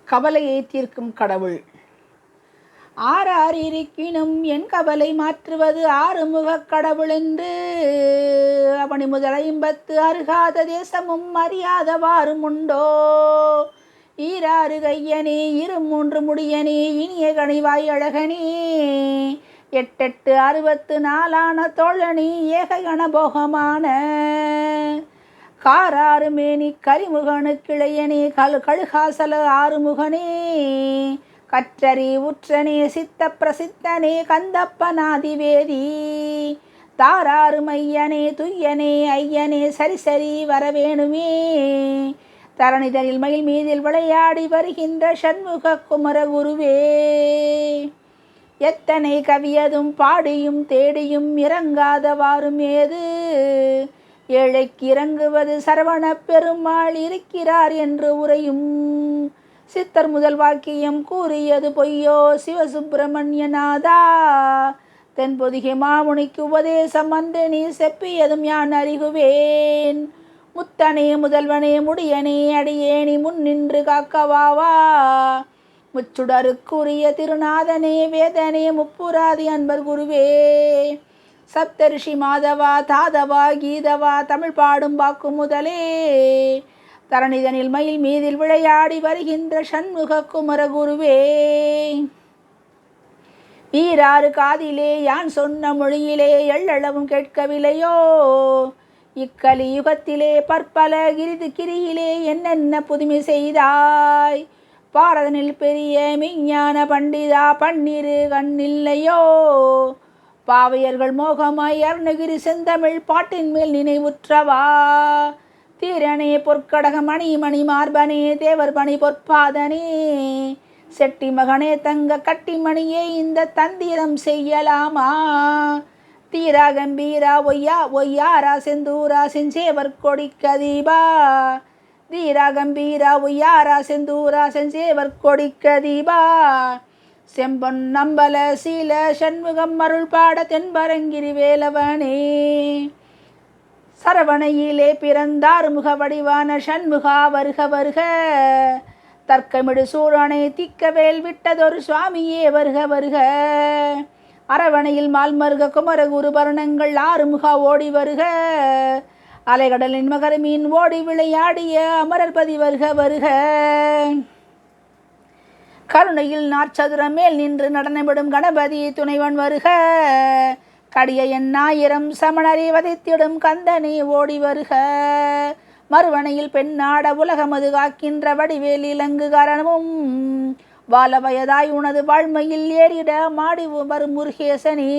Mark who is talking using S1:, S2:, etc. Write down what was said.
S1: கவலையை தீர்க்கும் கடவுள். ஆறார் இருக்கினும் என் கவலை மாற்றுவது ஆறுமுகக் கடவுள் என்று அவனி முதல் 50 அருகாத தேசமும் அறியாதவாறும் உண்டோ. ஈராறு கையனே 23 முடியனே இனிய கனிவாய் அழகனே 8 64 தோழனே ஏக கணபோகமான காராறு மேனி கரிமுகனு கிளையனே கழுகாசல ஆறுமுகனே கற்றறி உற்றனே சித்த பிரசித்தனே கந்தப்பநாதிவேதி தாராறு மையனே துய்யனே ஐயனே சரி சரி வரவேணுமே தரணிதனில் மயில் மீதில் விளையாடி வருகின்ற சண்முக குமர குருவே. எத்தனை கவியதும் பாடியும் தேடியும் இறங்காதவாறும் ஏது ஏழைக்கு இறங்குவது சரவண பெருமாள் இருக்கிறார் என்று உரையும் சித்தர் முதல் வாக்கியம் கூறியது பொய்யோ சிவசுப்பிரமணியநாதா தென்பொதிகை மாமுனிக்கு உபதேசம் அன்று நீ செப்பியதும் யான் அறிகுவேன். முத்தனே முதல்வனே முடியனே அடியேனி முன் நின்று காக்கவாவா முச்சுடருக்குரிய திருநாதனே வேதனே முப்புராதி அன்பர் குருவே. சப்தரிஷி மாதவா தாதவா கீதவா தமிழ் பாடும் வாக்கு முதலே தரணிதனில் மயில் மீதில் விளையாடி வருகின்ற சண்முக குமர குருவே. ஈராறு காதிலே யான் சொன்ன மொழியிலே எள்ளளவும் கேட்கவில்லையோ இக்கலி யுகத்திலே பற்பல கிரியிலே என்னென்ன புதுமை செய்தாய் பாரதனில் பெரிய மெய்ஞான பண்டிதா பன்னிரு கண்ணில்லையோ பாவையர்கள் மோகமாய் அருணகிரி செந்தமிழ் பாட்டின் மேல் நினைவுற்றவா தீரனே பொற்கடக மணி மணி மார்பனே தேவர் பணி பொற்பாதனே செட்டி மகனே தங்க கட்டிமணியே இந்த தந்திரம் செய்யலாமா தீரா கம்பீரா ஒய்யாரா செந்தூரா செஞ்சேவர் கொடிக்கதீபா தீரா கம்பீரா ஒய்யாரா செந்தூரா செஞ்சேவர் கொடிக்கதீபா செம்பொன் நம்பல சீல சண்முகம் அருள் பாட தென்பரங்கிரி வேலவனே சரவணையிலே பிறந்தார் முக வடிவான சண்முகா வருக வருக தர்க்கமிடு சூரனை திக்கவேல் விட்டதொரு சுவாமியே வருக வருக அரவணையில் மால்மருக குமர குரு பரணங்கள் ஆறுமுகா ஓடி வருக அலைகடலின் மகர மீன் ஓடி விளையாடிய அமரர்பதி வருக வருக கருணையில் நாற்சதுரம் மேல் நின்று நடனமிடும் கணபதி துணைவன் வருக கடிய எண்ணாயிரம் சமணரை வதைத்திடும் கந்தனே ஓடி வருக மறுவனையில் பெண்ணாட உலகமது காக்கின்ற வடிவேல் இலங்கு காரணமும் வால வயதாய் உனது வாழ்மையில் ஏறிட மாடி வரும் முருகேசனே.